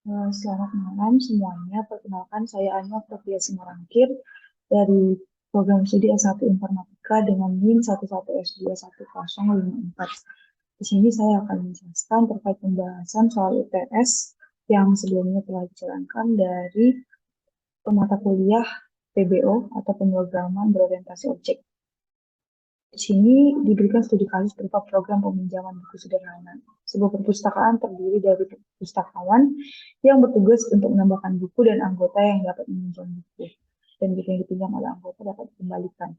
Selamat malam semuanya. Perkenalkan saya Anya Pratia Simarangkir dari program studi S1 Informatika dengan NIM 11S210054. Di sini saya akan menjelaskan terkait pembahasan soal UTS yang sebelumnya telah dijalankan dari mata kuliah PBO atau pemrograman berorientasi objek. Di sini diberikan studi kasus berupa program peminjaman buku sederhana. Sebuah perpustakaan terdiri dari pustakawan yang bertugas untuk menambahkan buku dan anggota yang dapat meminjam buku. Dan buku yang dipinjam oleh anggota dapat dikembalikan.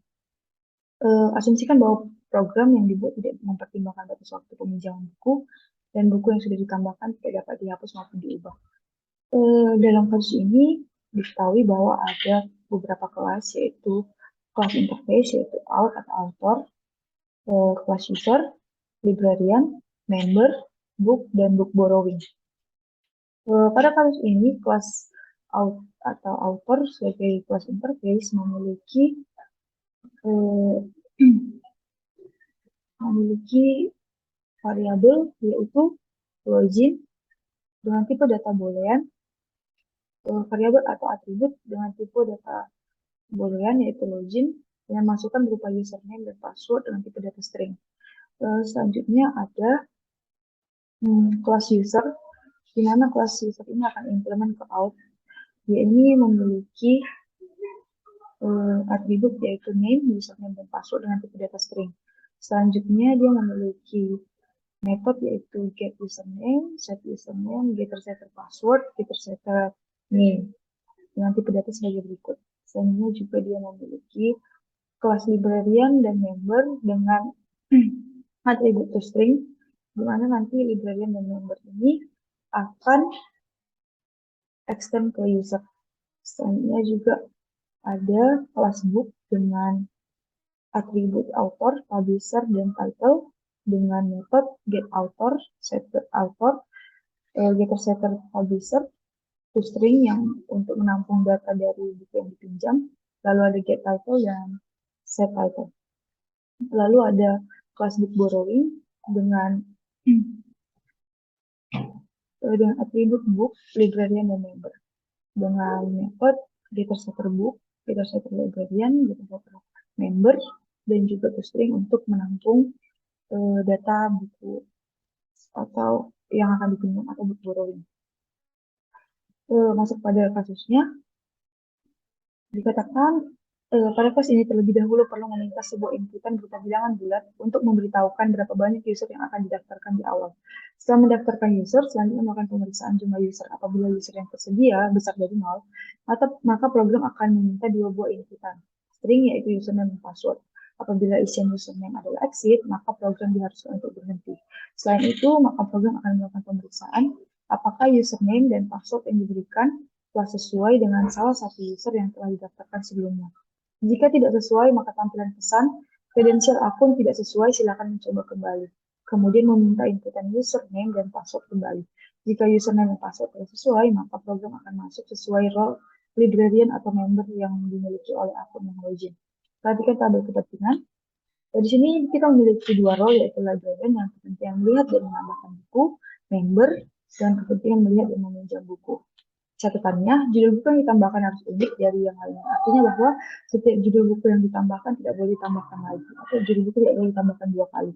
Asumsikan bahwa program yang dibuat tidak mempertimbangkan batas waktu peminjaman buku dan buku yang sudah ditambahkan tidak dapat dihapus maupun diubah. Dalam kasus ini diketahui bahwa ada beberapa kelas, yaitu kelas interface, yaitu out atau author, kelas user, librarian, member, book, dan book borrowing. Pada kasus ini, kelas out atau author sebagai kelas interface memiliki variabel, yaitu login dengan tipe data boolean, variabel atau atribut dengan tipe data boolean, yaitu login, dengan masukan berupa username dan password dengan tipe data string. Selanjutnya ada kelas user, di mana kelas user ini akan implement ke out. Dia ini memiliki atribut yaitu name, username, dan password dengan tipe data string. Selanjutnya dia memiliki metode yaitu get username, set username, getter setter password, getter setter name dengan tipe data sebagai berikut. Selanjutnya juga dia memiliki kelas librarian dan member dengan atribut toString, di mana nanti librarian dan member ini akan extend ke user. Selanjutnya juga ada kelas book dengan atribut author, publisher, dan title dengan metode get author, setter author, getter setter publisher, toString yang untuk menampung data dari buku yang dipinjam, lalu ada get title dan set title. Lalu ada kelas book borrowing dengan atribut book, librarian, dan member dengan metode getter setter book, getter setter librarian, getter setter member, dan juga toString untuk menampung data buku atau yang akan dipinjam atau book borrowing. Masuk pada kasusnya, dikatakan pada kelas ini terlebih dahulu perlu meminta sebuah inputan berupa bilangan bulat untuk memberitahukan berapa banyak user yang akan didaftarkan di awal. Setelah mendaftarkan user, selanjutnya melakukan pemeriksaan jumlah user. Apabila user yang tersedia besar dari 0, maka program akan meminta dua buah inputan, string yaitu username dan password. Apabila isian username adalah exit, maka program diharuskan untuk berhenti. Selain itu, maka program akan melakukan pemeriksaan apakah username dan password yang diberikan telah sesuai dengan salah satu user yang telah didaftarkan sebelumnya. Jika tidak sesuai, maka tampilan pesan kredensial akun tidak sesuai, silakan mencoba kembali. Kemudian meminta inputan username dan password kembali. Jika username dan password telah sesuai, maka program akan masuk sesuai role librarian atau member yang dimiliki oleh akun yang login. Perhatikan tabel kepentingan. Di sini kita memiliki dua role, yaitu librarian yang kepentingan melihat dan menambahkan buku, member, dan kepentingan melihat dan meminjam buku. Catatannya, judul buku yang ditambahkan harus unik dari yang lainnya. Artinya bahwa setiap judul buku yang ditambahkan tidak boleh ditambahkan lagi, atau judul buku tidak boleh ditambahkan 2 kali.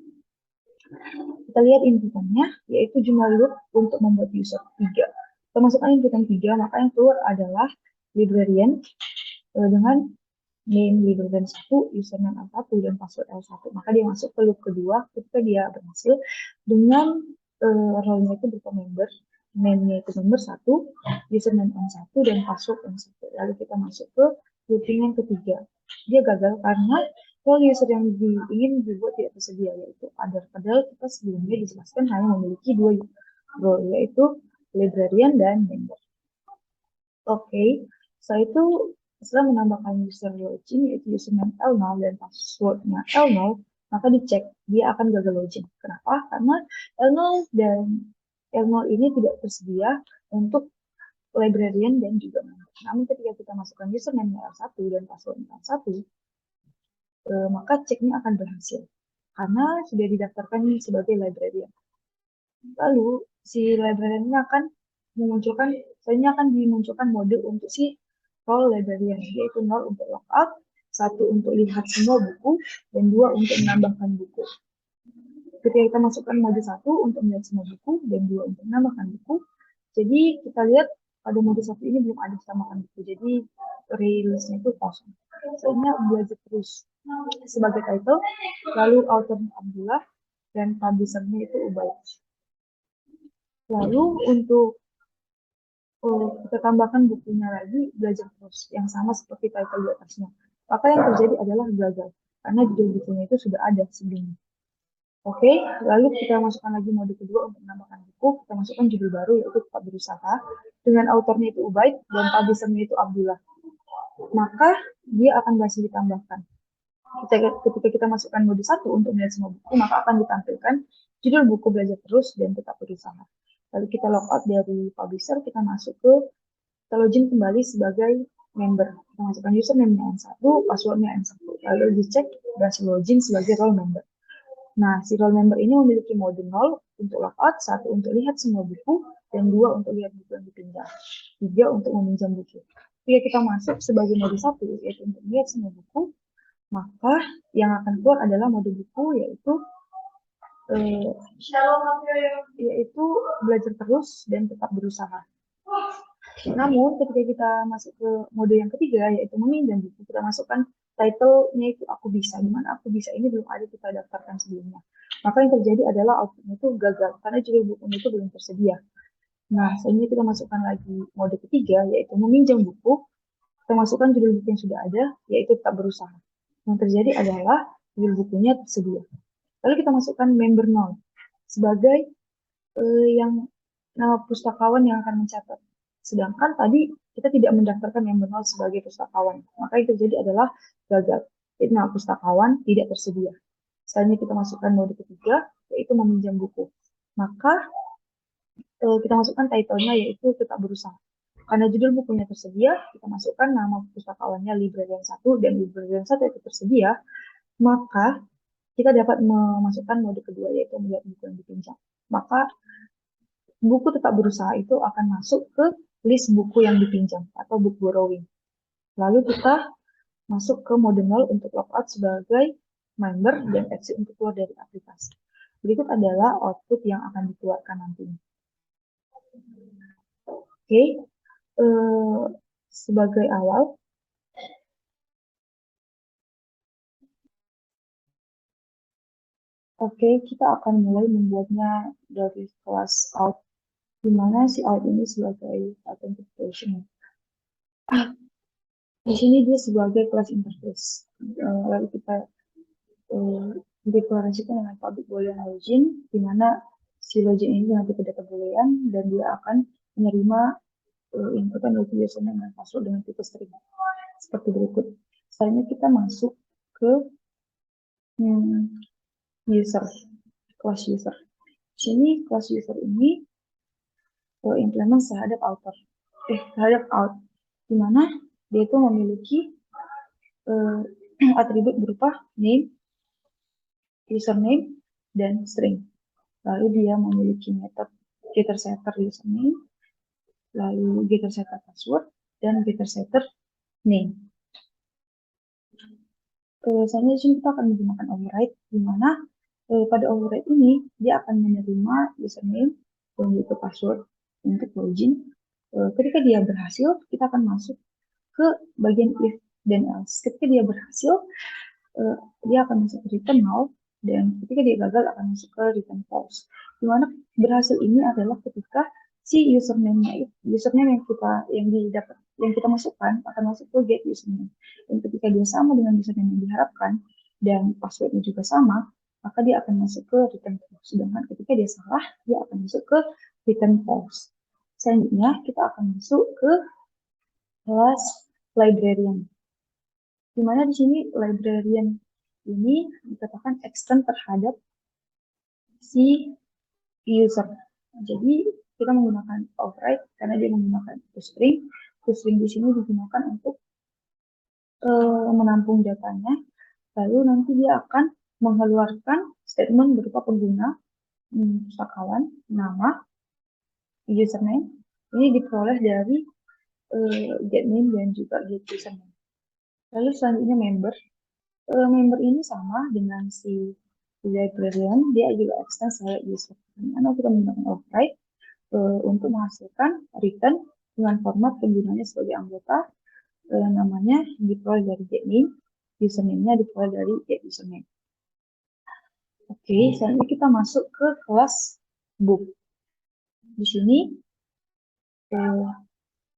Kita lihat inputannya, yaitu jumlah loop untuk membuat user 3. Kita masukkan inputan 3, maka yang keluar adalah librarian dengan name librarian 1, username L1, dan password L1. Maka dia masuk ke loop kedua ketika dia berhasil dengan role-nya itu berupa member, name-nya itu member 1, username N1, dan password N1. Lalu kita masuk ke looping yang ketiga. Dia gagal karena role user yang ingin dibuat tidak tersedia, yaitu other. Padahal kita sebelumnya dijelaskan hanya memiliki 2 role, yaitu librarian dan member. Oke, setelah itu setelah menambahkan user login, yaitu username L0 dan passwordnya L0, maka dicek dia akan gagal login. Kenapa? Karena L0 dan L0 ini tidak tersedia untuk librarian dan juga member. Namun ketika kita masukkan username L1 dan password L1, maka ceknya akan berhasil karena sudah didaftarkan sebagai librarian. Lalu si librarian ini akan selanjutnya akan dimunculkan mode untuk si role librarian, yaitu 0 untuk lookup, 1 untuk lihat semua buku, dan 2 untuk menambahkan buku. Ketika kita masukkan mode 1 untuk melihat semua buku, dan 2 untuk menambahkan buku, jadi kita lihat pada mode 1 ini belum ada tambahkan buku, jadi rilisnya itu kosong. Selanjutnya belajar terus sebagai title, lalu authornya Abdullah, dan publishernya itu Ubaid. Lalu untuk kita tambahkan bukunya lagi, belajar terus, yang sama seperti title di atasnya. Maka yang terjadi adalah gagal, karena judul bukunya itu sudah ada sebelumnya. Oke, lalu kita masukkan lagi mode kedua untuk menambahkan buku, kita masukkan judul baru, yaitu Tetap Berusaha, dengan autornya itu Ubaid, dan publishernya itu Abdullah. Maka dia akan masih ditambahkan. Ketika kita masukkan mode 1 untuk melihat semua buku, maka akan ditampilkan judul buku Belajar Terus dan Tetap Berusaha. Lalu kita logout dari publisher, kita masuk ke, kita login kembali sebagai member. Kita masukkan username-nya N1, password-nya N1. Lalu dicek berhasil login sebagai role member. Nah, si role member ini memiliki mode 0 untuk logout, 1 untuk lihat semua buku, dan 2 untuk lihat buku yang dipinjam. 3 untuk meminjam buku. Jika kita masuk sebagai mode 1, yaitu untuk lihat semua buku, maka yang akan keluar adalah mode buku, yaitu belajar terus dan tetap berusaha. Namun ketika kita masuk ke mode yang ketiga, yaitu meminjam buku, kita masukkan title-nya itu Aku Bisa, di mana Aku Bisa ini belum ada kita daftarkan sebelumnya. Maka yang terjadi adalah outputnya itu gagal, karena judul bukunya itu belum tersedia. Nah, selanjutnya kita masukkan lagi mode ketiga, yaitu meminjam buku. Kita masukkan judul buku yang sudah ada, yaitu Tetap Berusaha. Yang terjadi adalah judul bukunya tersedia. Lalu kita masukkan member 0 sebagai yang nama pustakawan yang akan mencatat. Sedangkan tadi kita tidak mendaftarkan member 0 sebagai pustakawan. Maka yang terjadi adalah gagal. Jadi nama pustakawan tidak tersedia. Selanjutnya kita masukkan mode ketiga, yaitu meminjam buku. Maka kita masukkan title-nya yaitu Tetap Berusaha. Karena judul bukunya tersedia, kita masukkan nama pustakawannya Librarian 1 dan Librarian 1 itu tersedia, maka kita dapat memasukkan mode kedua yaitu melihat buku yang dipinjam. Maka buku Tetap Berusaha itu akan masuk ke list buku yang dipinjam atau book borrowing. Lalu kita masuk ke mode 0 untuk logout sebagai member dan exit untuk keluar dari aplikasi. Berikut adalah output yang akan dikeluarkan nantinya. Oke, sebagai awal, kita akan mulai membuatnya dari kelas out, di mana si out ini sebagai authentication. Di sini dia sebagai kelas interface. Lalu kita deklarasikan dengan public boolean login, di mana si login ini nanti ke data boolean dan dia akan menerima inputan dari username dan password dengan tipe string seperti berikut. Selanjutnya kita masuk ke user, kelas user. Di sini kelas user ini implement terhadap author, terhadap out, di mana dia itu memiliki atribut berupa name, username, dan string. Lalu dia memiliki metode getterSetter username, lalu getterSetter password, dan getterSetter name. Selanjutnya di sini kita akan menggunakan override, di mana pada override ini dia akan menerima username dan juga password untuk login. Ketika dia berhasil, kita akan masuk ke bagian if dan else. Ketika dia berhasil, dia akan masuk ke return null, dan ketika dia gagal akan masuk ke return false. Di mana berhasil ini adalah ketika si username yang kita masukkan akan masuk ke get username. Dan ketika dia sama dengan username yang diharapkan dan passwordnya juga sama, maka dia akan masuk ke return false. Sedangkan ketika dia salah, dia akan masuk ke return false. Selanjutnya kita akan masuk ke kelas librarian. Di mana di sini librarian ini dikatakan extend terhadap si user. Jadi kita menggunakan override karena dia menggunakan toString. toString di sini digunakan untuk menampung datanya. Lalu nanti dia akan mengeluarkan statement berupa pengguna, pustakawan, nama, username, Ini diperoleh dari get name dan juga get username. Lalu selanjutnya member. Member ini sama dengan si librarian, dia juga extend sebagai user. Karena kita menggunakan override untuk menghasilkan return dengan format penggunanya sebagai anggota, namanya diperoleh dari get name, username-nya diperoleh dari get username. Oke, selanjutnya kita masuk ke kelas book. Di sini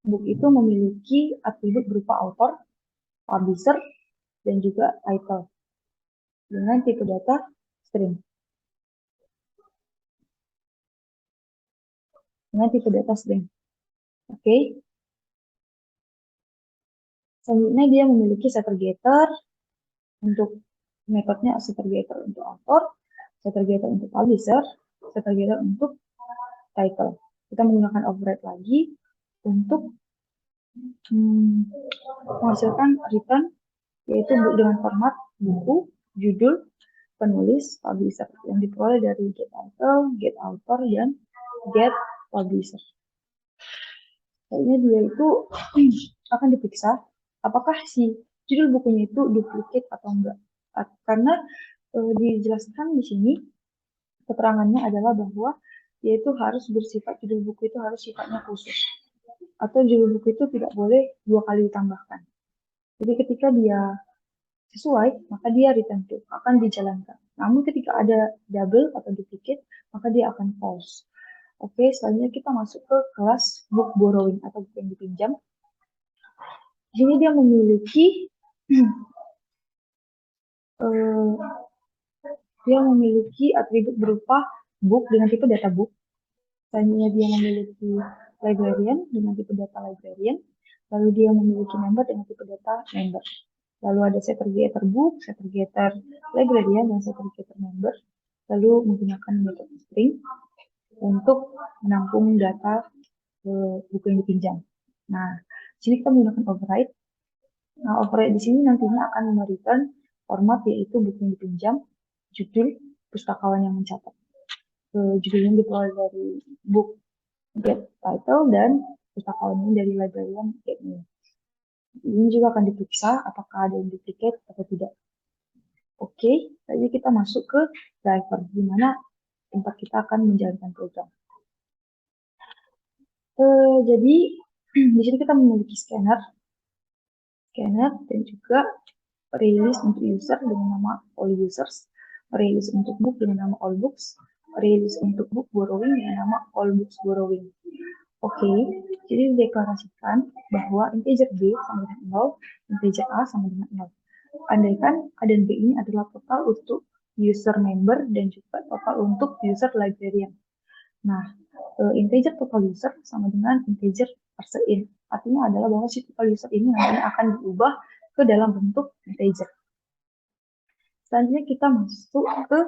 book itu memiliki atribut berupa author, publisher, dan juga title dengan tipe data string. Oke. Selanjutnya dia memiliki setter getter untuk metodenya, setter getter untuk author, setter getter untuk publisher, setter getter untuk title. Kita menggunakan override lagi untuk menghasilkan return, yaitu dengan format buku, judul, penulis, publisher yang diperoleh dari get title, get author, dan get publisher. Kayaknya dia itu akan diperiksa apakah si judul bukunya itu duplicate atau enggak. Karena dijelaskan di sini keterangannya adalah bahwa yaitu harus bersifat, judul buku itu harus sifatnya khusus. Atau judul buku itu tidak boleh 2 kali ditambahkan. Jadi ketika dia sesuai, maka dia return to, akan dijalankan. Namun ketika ada double atau duplicate, maka dia akan false. Oke, selanjutnya kita masuk ke kelas book borrowing atau buku yang dipinjam. Di sini dia memiliki atribut berupa book dengan tipe data book. Selanjutnya dia memiliki librarian dengan tipe data librarian. Lalu dia memiliki member dengan tipe data member. Lalu ada setter getter book, setter getter librarian, dan setter getter member. Lalu menggunakan metode string untuk menampung data buku yang dipinjam. Nah, di sini kita menggunakan override. Nah, override di sini nantinya akan memberikan format yaitu buku yang dipinjam, judul, pustakawan yang mencatat. Judulnya diperoleh dari book get title dan pustakawannya dari librarian get name. Ini juga akan diperiksa apakah ada yang duplicate atau tidak. Oke, jadi kita masuk ke driver, di mana tempat kita akan menjalankan program. Jadi di sini kita memiliki scanner dan juga release untuk user dengan nama all users, release untuk book dengan nama all books, release untuk book borrowing dengan nama all books borrowing. Oke, jadi dideklarasikan bahwa integer B sama dengan 0, integer A sama dengan 0. Andaikan A dan B ini adalah total untuk user member dan juga total untuk user librarian. Nah, integer total user sama dengan integer parser in. Artinya adalah bahwa si total user ini nantinya akan diubah ke dalam bentuk integer. Selanjutnya kita masuk ke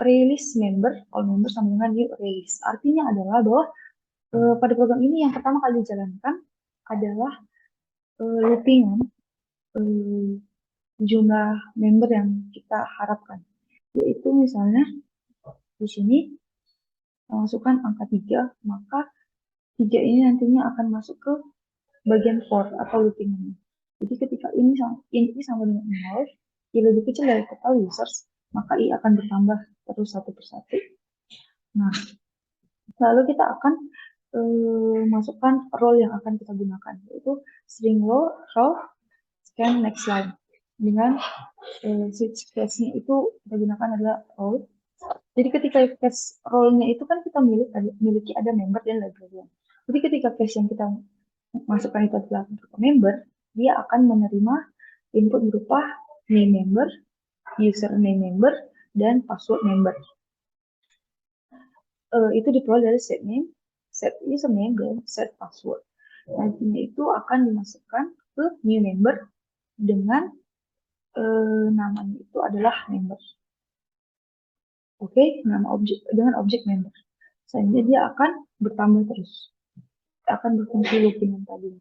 release member, all member sama dengan new release. Artinya adalah bahwa pada program ini yang pertama kali dijalankan adalah loopingan jumlah member yang kita harapkan. Yaitu misalnya di sini masukkan angka 3, maka 3 ini nantinya akan masuk ke bagian for atau loopingannya. Jadi ketika ini sama dengan 0, I lebih kecil dari total users, maka I akan bertambah terus satu persatu. Nah, lalu kita akan masukkan role yang akan kita gunakan, yaitu string row scan next line. Dengan switch case-nya itu kita gunakan adalah role. Jadi ketika case role-nya itu kan kita miliki ada member dan librarian. Jadi ketika case yang kita masukkan itu adalah member, dia akan menerima input berupa name member, username member, dan password member. Itu diperoleh dari set name, set username, dan set password. Nantinya itu akan dimasukkan ke new member dengan namanya itu adalah member. Oke, nama objek dengan objek member. Selanjutnya dia akan bertambah terus. Akan berfungsi looping tadi.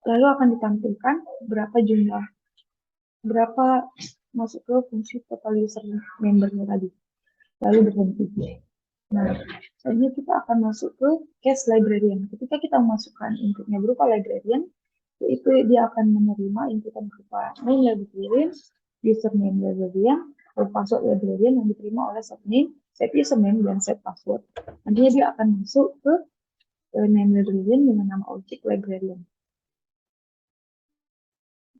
Lalu akan ditampilkan berapa masuk ke fungsi total user membernya tadi. Lalu berhenti. Nah, selanjutnya kita akan masuk ke case librarian. Ketika kita memasukkan inputnya berupa librarian, yaitu dia akan menerima inputan berupa name librarian, username librarian, atau password librarian yang diterima oleh set name, set username, dan set password. Nantinya dia akan masuk ke name librarian dengan nama objek librarian.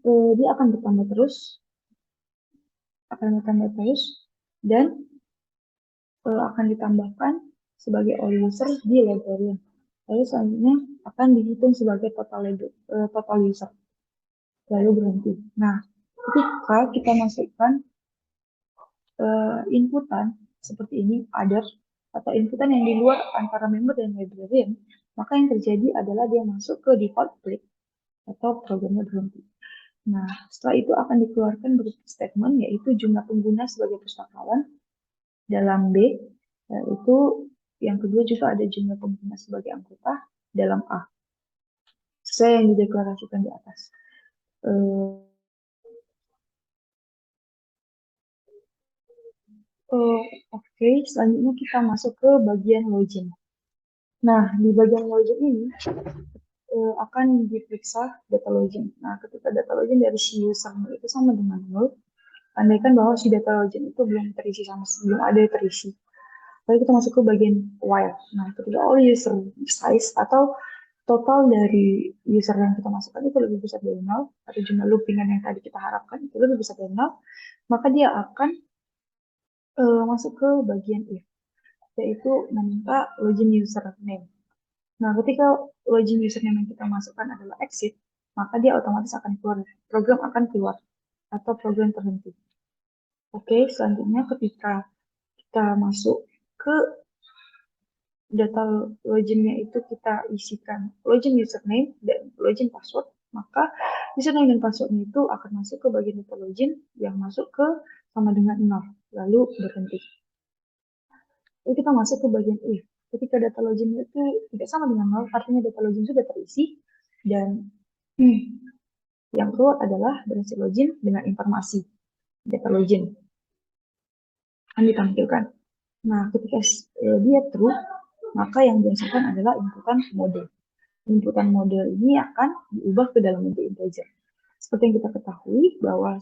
Dia akan bertambah terus, dan akan ditambahkan sebagai all user di librarian. Lalu selanjutnya akan dihitung sebagai total user. Lalu berhenti. Nah, ketika kita masukkan inputan seperti ini, other, atau inputan yang di luar antara member dan librarian, maka yang terjadi adalah dia masuk ke default break atau programnya berhenti. Nah, setelah itu akan dikeluarkan berupa statement, yaitu jumlah pengguna sebagai pustakawan dalam B, yaitu yang kedua juga ada jumlah pengguna sebagai anggota dalam A. Sesuai yang dideklarasikan di atas. Oke, selanjutnya kita masuk ke bagian login. Nah, di bagian login ini akan diperiksa data login. Nah, ketika data login dari si user itu sama dengan null, andaikan bahwa si data login itu belum terisi belum ada terisi. Lalu kita masuk ke bagian while. Nah, ketika all user size atau total dari user yang kita masukkan itu lebih besar dari 0, atau jumlah loopingan yang tadi kita harapkan itu lebih besar dari 0, maka dia akan masuk ke bagian if, yaitu meminta login username. Nah, ketika login username yang kita masukkan adalah exit, maka dia otomatis akan keluar, program akan keluar, atau program terhenti. Oke, selanjutnya ketika kita masuk ke data loginnya itu kita isikan login username dan login password, maka username dan passwordnya itu akan masuk ke bagian data login yang masuk ke sama dengan 0, lalu berhenti. Lalu kita masuk ke bagian if. Ketika data login itu tidak sama dengan 0, artinya data login sudah terisi, dan yang keluar adalah berhasil login dengan informasi data login akan ditampilkan. Nah, ketika dia true, maka yang dihasilkan adalah inputan mode. Inputan mode ini akan diubah ke dalam bentuk integer. Seperti yang kita ketahui bahwa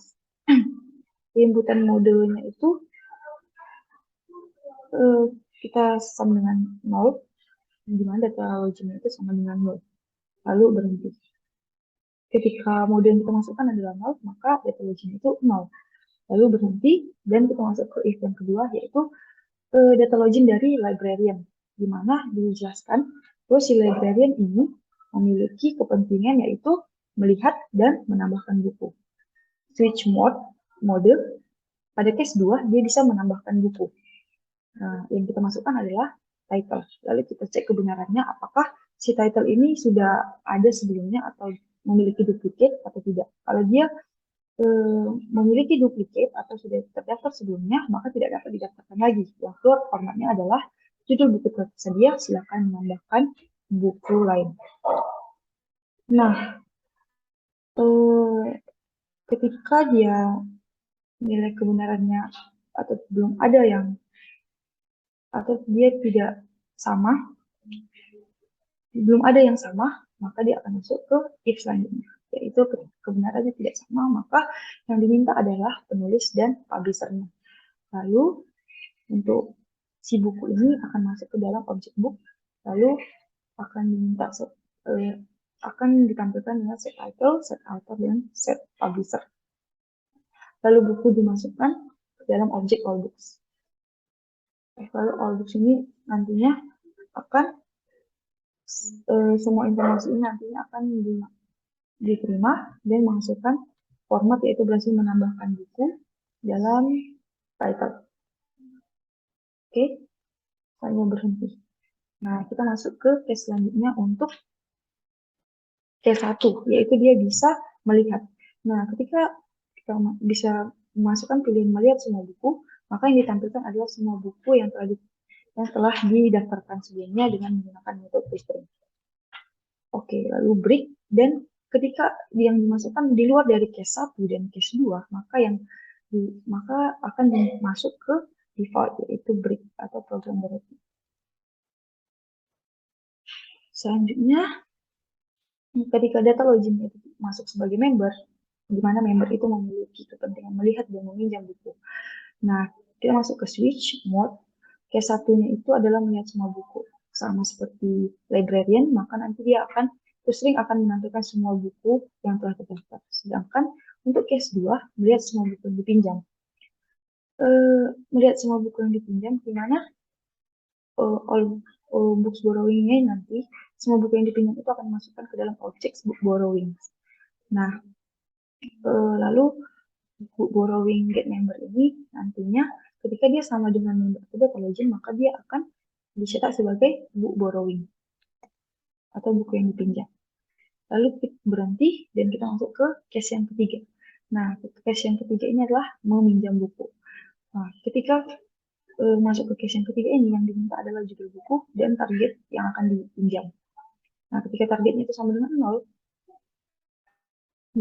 inputan modenya itu kita sama dengan 0, di mana data loginnya itu sama dengan 0, lalu berhenti. Ketika mode yang kita masukkan adalah 0, maka data login itu 0, lalu berhenti, dan kita masuk ke if yang kedua, yaitu data login dari librarian, di mana dijelaskan bahwa si librarian ini memiliki kepentingan yaitu melihat dan menambahkan buku. Switch mode, pada case 2, dia bisa menambahkan buku. Nah, yang kita masukkan adalah title. Lalu kita cek kebenarannya apakah si title ini sudah ada sebelumnya atau memiliki duplicate atau tidak. Kalau dia memiliki duplicate atau sudah terdaftar sebelumnya, maka tidak dapat didaftarkan lagi. Yang keluar formatnya adalah judul buku tersedia, silakan menambahkan buku lain. Nah, ketika dia nilai kebenarannya atau belum ada yang, atau dia tidak sama, belum ada yang sama, maka dia akan masuk ke if selanjutnya, yaitu kebenarannya tidak sama, maka yang diminta adalah penulis dan publishernya. Lalu untuk si buku ini akan masuk ke dalam objek book, lalu akan diminta akan ditampilkan dengan set title, set author, dan set publisher. Lalu buku dimasukkan ke dalam objek all books. Lalu all books ini nantinya akan semua informasi ini nantinya akan diterima dan menghasilkan format, yaitu berhasil menambahkan buku dalam title. Oke, saya berhenti. Nah, kita masuk ke case selanjutnya untuk case 1, yaitu dia bisa melihat. Nah, ketika kita bisa memasukkan pilihan melihat semua buku, maka yang ditampilkan adalah semua buku yang telah didaftarkan sebelumnya dengan menggunakan metode filtering. Oke, lalu break, dan ketika yang dimasukkan di luar dari case 1 dan case 2, maka akan masuk ke default, yaitu break atau program berhenti. Selanjutnya, ketika data login itu masuk sebagai member, di mana member itu memiliki kepentingan melihat dan meminjam buku. Nah, kita masuk ke switch mode. Case satunya itu adalah melihat semua buku. Sama seperti librarian, maka nanti dia akan sering akan menampilkan semua buku yang telah terdaftar. Sedangkan untuk case 2, melihat semua buku yang dipinjam. Melihat semua buku yang dipinjam, di mana all books borrowing-nya nanti, semua buku yang dipinjam itu akan dimasukkan ke dalam objek book borrowing. Nah, lalu buku borrowing get member ini nantinya ketika dia sama dengan member data login, maka dia akan dicetak sebagai book borrowing atau buku yang dipinjam. Lalu kita berhenti dan kita masuk ke case yang ketiga. Nah, case yang ketiga ini adalah meminjam buku. Nah, ketika masuk ke case yang ketiga ini, yang diminta adalah judul buku dan target yang akan dipinjam. Nah, ketika targetnya itu sama dengan 0,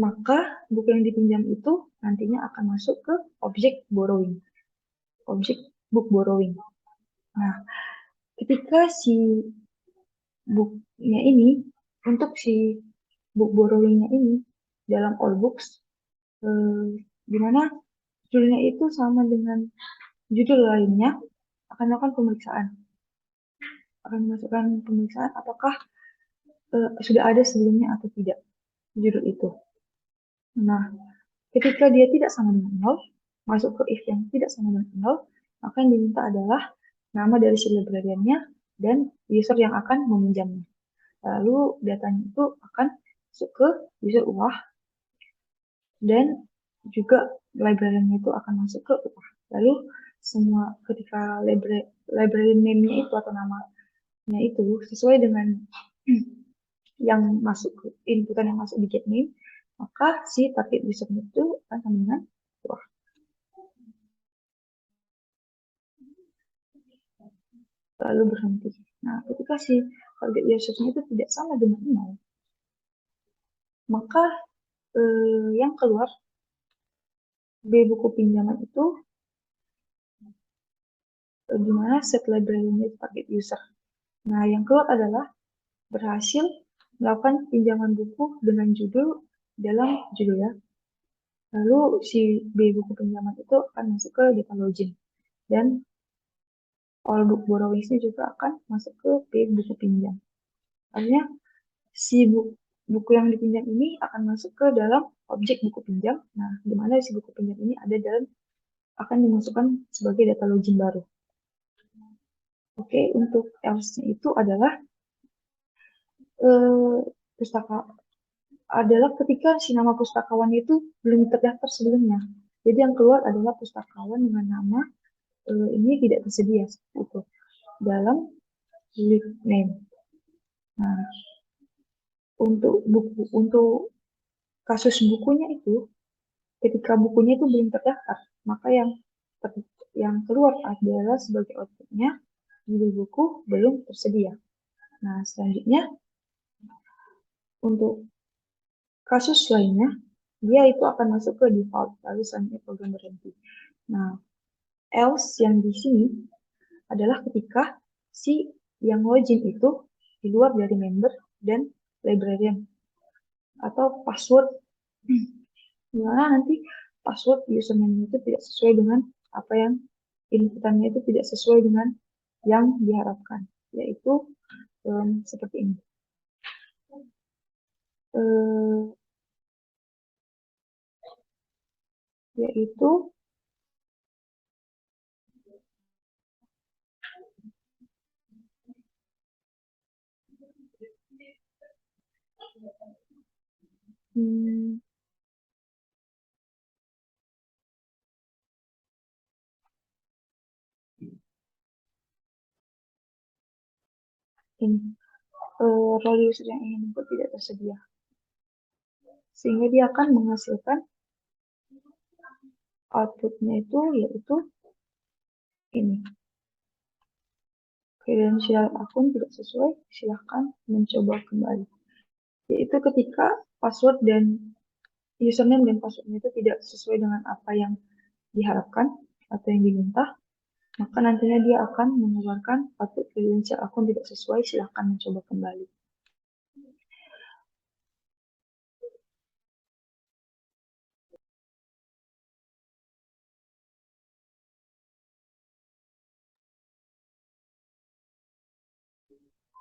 maka buku yang dipinjam itu nantinya akan masuk ke objek borrowing. Objek book borrowing. Nah, ketika si booknya ini, untuk si book borrowingnya ini dalam all books, di mana judulnya itu sama dengan judul lainnya, akan melakukan pemeriksaan. Akan dimasukkan pemeriksaan apakah sudah ada sebelumnya atau tidak judul itu. Nah, ketika dia tidak sama dengan 0, masuk ke if yang tidak sama dengan 0, maka yang diminta adalah nama dari si librariannya dan user yang akan meminjamnya. Lalu datanya itu akan masuk ke user UAH dan juga librariannya itu akan masuk ke UAH. Lalu semua ketika library name-nya itu atau namanya itu sesuai dengan yang masuk ke inputan yang masuk di get name, maka si target user itu akan sama dengan UAH. Lalu berhenti. Nah, ketika si target user itu tidak sama dengan 0, maka yang keluar B buku pinjaman itu di mana set library-nya target user. Nah, yang keluar adalah berhasil melakukan pinjaman buku dengan judul dalam judul ya. Lalu si B buku pinjaman itu akan masuk ke data login dan all book borrowing ini juga akan masuk ke B buku pinjam. Artinya si buku yang dipinjam ini akan masuk ke dalam objek buku pinjam. Nah, di mana si buku pinjam ini ada dalam akan dimasukkan sebagai data login baru. Oke, untuk else-nya itu adalah pustaka adalah ketika si nama pustakawan itu belum terdaftar sebelumnya. Jadi yang keluar adalah pustakawan dengan nama ini tidak tersedia itu dalam list name. Nah, untuk kasus bukunya itu, ketika bukunya itu belum terdaftar, maka yang keluar adalah sebagai outputnya judul buku belum tersedia. Nah, selanjutnya untuk kasus lainnya, dia itu akan masuk ke default, lalu selanjutnya program berhenti. Nah, else yang di sini adalah ketika si yang login itu di luar dari member dan librarian atau password, dimana nanti password username itu tidak sesuai dengan apa yang inputannya itu tidak sesuai dengan yang diharapkan, yaitu seperti ini. Yaitu ini role user yang ingin input tidak tersedia, sehingga dia akan menghasilkan outputnya itu yaitu ini. Kredensial akun tidak sesuai, silahkan mencoba kembali. Yaitu ketika password dan username dan passwordnya itu tidak sesuai dengan apa yang diharapkan atau yang diminta, maka nantinya dia akan mengeluarkan output kredensial akun tidak sesuai, silahkan mencoba kembali.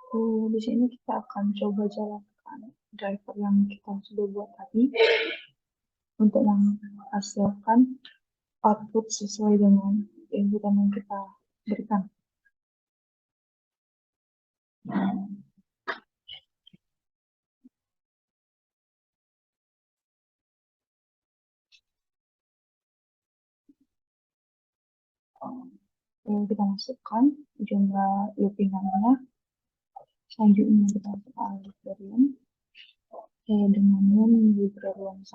Di sini kita akan coba jalankan driver yang kita sudah buat tadi untuk menghasilkan output sesuai dengan inputan yang kita berikan. Lalu kita masukkan jumlah loopingannya. Selanjutnya kita masukkan librarian dengan librarian 1.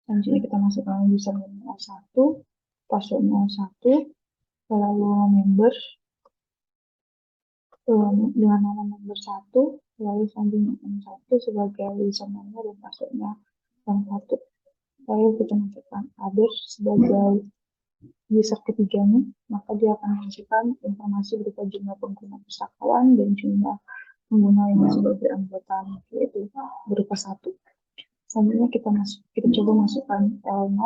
Selanjutnya kita masukkan username 01, password 01, lalu member dengan nama member 1, lalu selanjutnya M1 sebagai username dan passwordnya yang 1. Lalu kita masukkan others sebagai user ketiganya, maka dia akan menghasilkan informasi berupa jumlah pengguna pustakawan dan jumlah pengguna yang sudah beranggota, yaitu berupa 1. Selanjutnya kita coba masukkan L0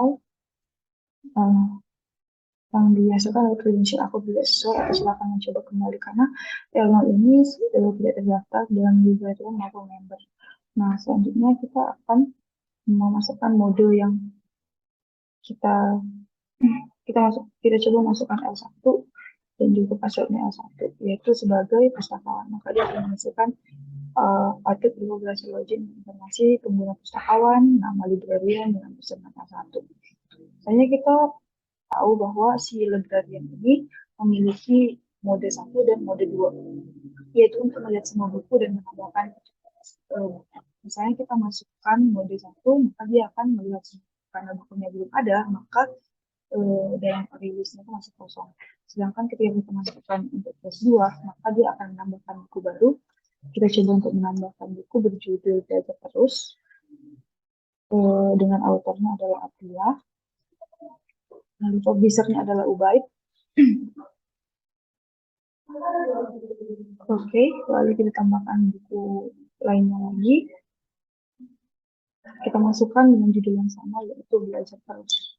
yang dihasilkan oleh credential aku bila sesuai, atau silakan mencoba kembali karena L0 ini tidak terdaftar dalam librarian maupun member. Nah, selanjutnya kita akan memasukkan mode yang kita coba masukkan L1 dan juga passwordnya L1, yaitu sebagai pustakawan. Maka dia akan menghasilkan output berupa berhasil login informasi pengguna pustakawan, nama librarian dengan username L1. Misalnya kita tahu bahwa si librarian ini memiliki mode 1 dan mode 2, yaitu untuk melihat semua buku dan menambahkan misalnya kita masukkan mode 1, maka dia akan melihat karena bukunya belum ada, maka dalam rilisnya itu masih kosong. Sedangkan ketika kita masukkan untuk kelas 2, maka dia akan menambahkan buku baru. Kita coba untuk menambahkan buku berjudul Belajar Terus dengan autornya adalah Abdullah, lalu publishernya adalah Ubaid. Oke, lalu kita tambahkan buku lainnya lagi. Kita masukkan dengan judul yang sama, yaitu Belajar Terus.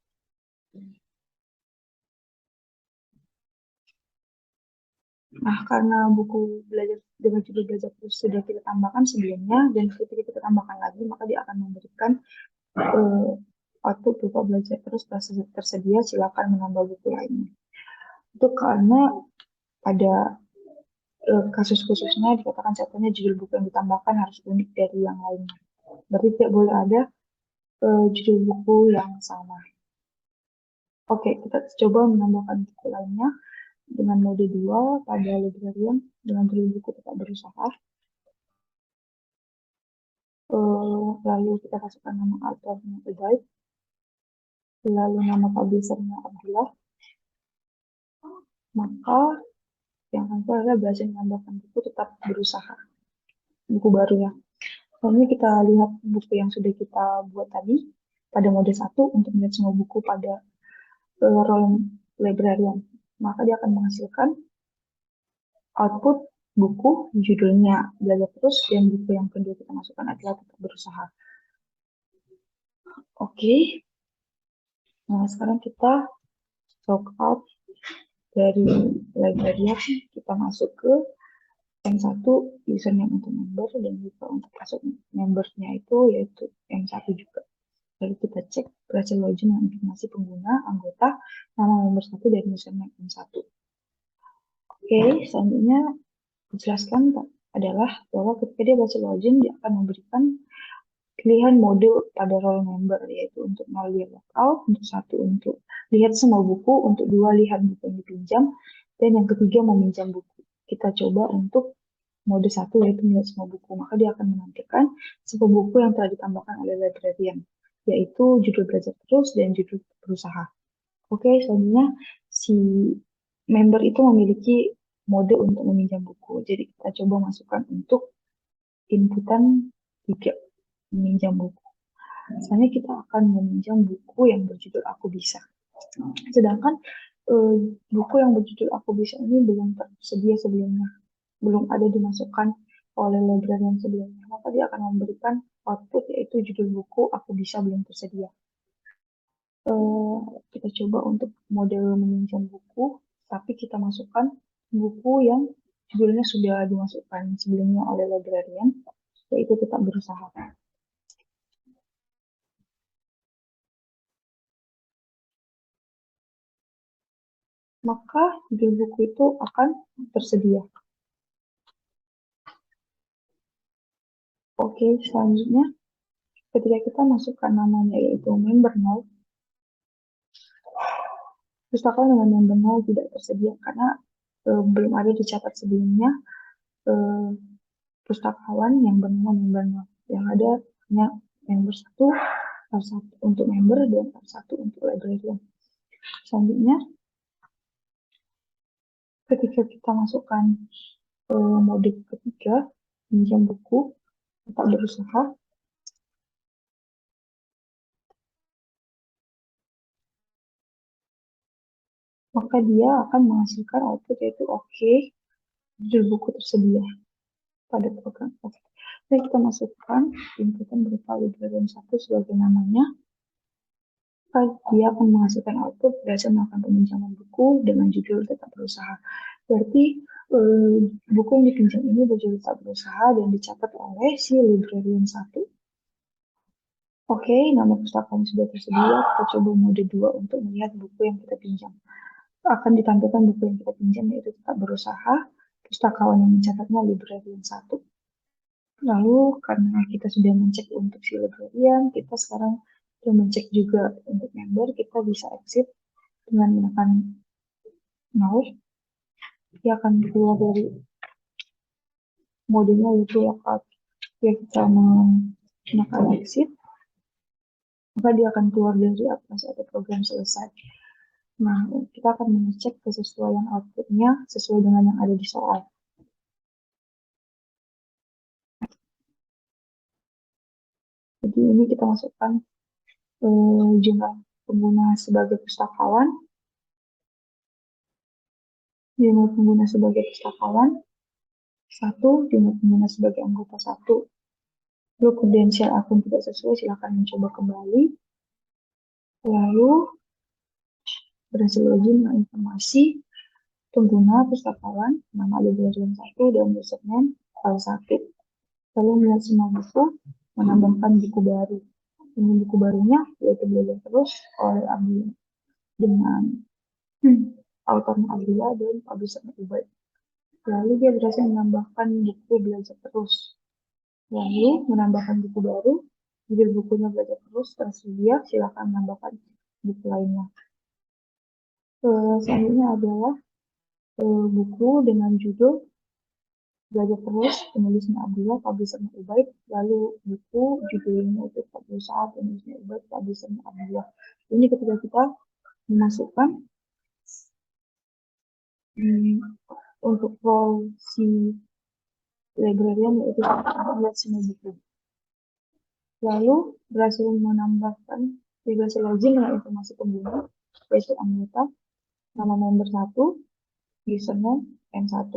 Nah, karena buku belajar dengan judul Belajar Terus sudah kita tambahkan sebelumnya, dan ketika kita tambahkan lagi, maka dia akan memberikan output berupa Belajar Terus tersedia, silakan menambah buku lainnya. Itu karena pada kasus khususnya dikatakan contohnya judul buku yang ditambahkan harus unik dari yang lainnya. Berarti tidak boleh ada judul buku yang sama. Oke, kita coba menambahkan buku lainnya dengan mode 2 pada librarian dengan judul buku tetap berusaha. Lalu kita masukkan nama autornya Ubaid, lalu nama publishernya Abdullah. Maka yang akan adalah belajar menambahkan buku tetap berusaha, buku baru ya. Lalu kita lihat buku yang sudah kita buat tadi pada mode 1 untuk melihat semua buku pada role librarian. Maka dia akan menghasilkan output buku judulnya Belajar Terus dan buku yang kedua kita masukkan adalah Tetap Berusaha. Oke. Nah, sekarang kita log out dari librarian, kita masuk ke yang satu username untuk member dan juga untuk masuk membernya itu yaitu M1 juga. Lalu kita cek berhasil login dengan informasi pengguna, anggota, nama member 1 dan username M1. Oke, selanjutnya dijelaskan adalah bahwa ketika dia berhasil login, dia akan memberikan pilihan mode pada role member, yaitu untuk 0 dia logout, untuk 1 untuk lihat semua buku, untuk 2 lihat buku yang dipinjam, dan yang ketiga meminjam buku. Kita coba untuk mode 1 yaitu melihat semua buku, maka dia akan menampilkan semua buku yang telah ditambahkan oleh librarian, yaitu judul Belajar Terus dan judul Berusaha. Oke, selanjutnya si member itu memiliki mode untuk meminjam buku. Jadi kita coba masukkan untuk inputan 3, meminjam buku. Misalnya kita akan meminjam buku yang berjudul Aku Bisa. Sedangkan buku yang berjudul Aku Bisa ini belum tersedia sebelumnya, belum ada dimasukkan oleh librarian sebelumnya, maka dia akan memberikan output yaitu judul buku Aku Bisa belum tersedia. Kita coba untuk model meminjam buku, tapi kita masukkan buku yang judulnya sudah dimasukkan sebelumnya oleh librarian, yaitu tetap berusaha. Maka judul buku itu akan tersedia. Oke, selanjutnya ketika kita masukkan namanya yaitu member now, pustakawan dengan member now tidak tersedia karena belum ada dicatat sebelumnya pustakawan yang bernama member now. Yang ada hanya member 1, R1 untuk member dan R1 untuk librarian. Selanjutnya, ketika kita masukkan mode ketiga, pinjam buku, tetap berusaha, maka dia akan menghasilkan output yaitu oke, judul buku tersedia pada program. Oke. Jadi kita masukkan inputan berupa librarian 1 sebagai namanya, dia akan menghasilkan output berhasil melakukan peminjaman buku dengan judul tetap berusaha. Berarti buku yang dipinjam ini berjudul tetap berusaha dan dicatat oleh si librarian 1. Oke, nama pustakaan sudah tersedia. Kita coba mode 2 untuk melihat buku yang kita pinjam. Akan ditampilkan buku yang kita pinjam yaitu tetap berusaha. Pustakawan yang mencatatnya librarian 1. Lalu karena kita sudah mencek untuk si librarian, kita sekarang sudah mencek juga untuk member, kita bisa exit dengan menekan mouse. Dia akan keluar dari modenya yaitu lockout. Jika kita menekan exit, maka dia akan keluar dari aplikasi atau program selesai. Nah, kita akan mengecek kesesuaian outputnya sesuai dengan yang ada di soal. Jadi ini kita masukkan jumlah pengguna sebagai pustakawan, jumlah pengguna sebagai pustakawan, 1, jumlah pengguna sebagai anggota 1. Lalu kredensial akun tidak sesuai, silakan mencoba kembali. Lalu berhasil login dengan informasi pengguna pustakawan, nama librarian 1 dan username file 1. Lalu melihat semua buku, menambahkan buku baru. Ini buku barunya yaitu Belajar Terus oleh Abdullah dengan autornya Abdullah dan publishernya Ubay. Lalu dia berhasil menambahkan buku Belajar Terus. Lalu menambahkan buku baru, judul bukunya Belajar Terus tersedia, silakan menambahkan buku lainnya. Selanjutnya adalah buku dengan judul Belajar Terus, penulisnya Abdullah, publishernya Ubaid, lalu buku judulnya itu tetap berusaha, penulisnya Ubaid, publishernya Abdullah. Ini ketika kita memasukkan untuk role si librarian yaitu melihat semua buku. Lalu berhasil menambahkan berhasil login dengan informasi pengguna yaitu anggota, nama member 1, username, M1.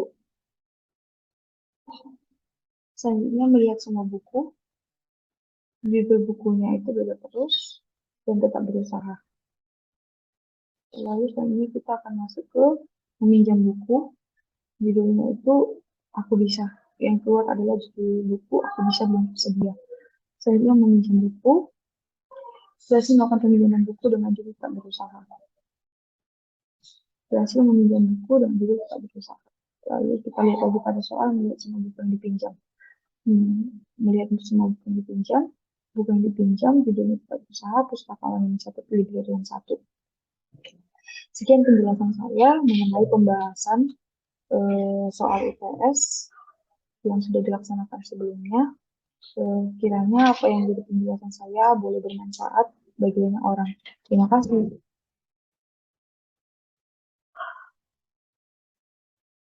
Selanjutnya melihat semua buku, judul bukunya itu Belajar Terus dan tetap berusaha. Lalu selanjutnya kita akan masuk ke meminjam buku, judulnya itu Aku Bisa. Yang keluar adalah judul buku Aku Bisa belum tersedia. Selanjutnya meminjam buku, berhasil melakukan peminjaman buku dengan judul tetap berusaha. Berhasil meminjam buku dengan judul tetap berusaha. Lalu kita lihat lagi pada soal melihat semua buku yang dipinjam. Melihat semua buku yang dipinjam, judulnya tetap berusaha, pustakawan yang mencatat librarian 1. Sekian penjelasan saya mengenai pembahasan soal IPS yang sudah dilaksanakan sebelumnya. Kiranya apa yang jadi penjelasan saya boleh bermanfaat bagi banyak orang. Terima kasih.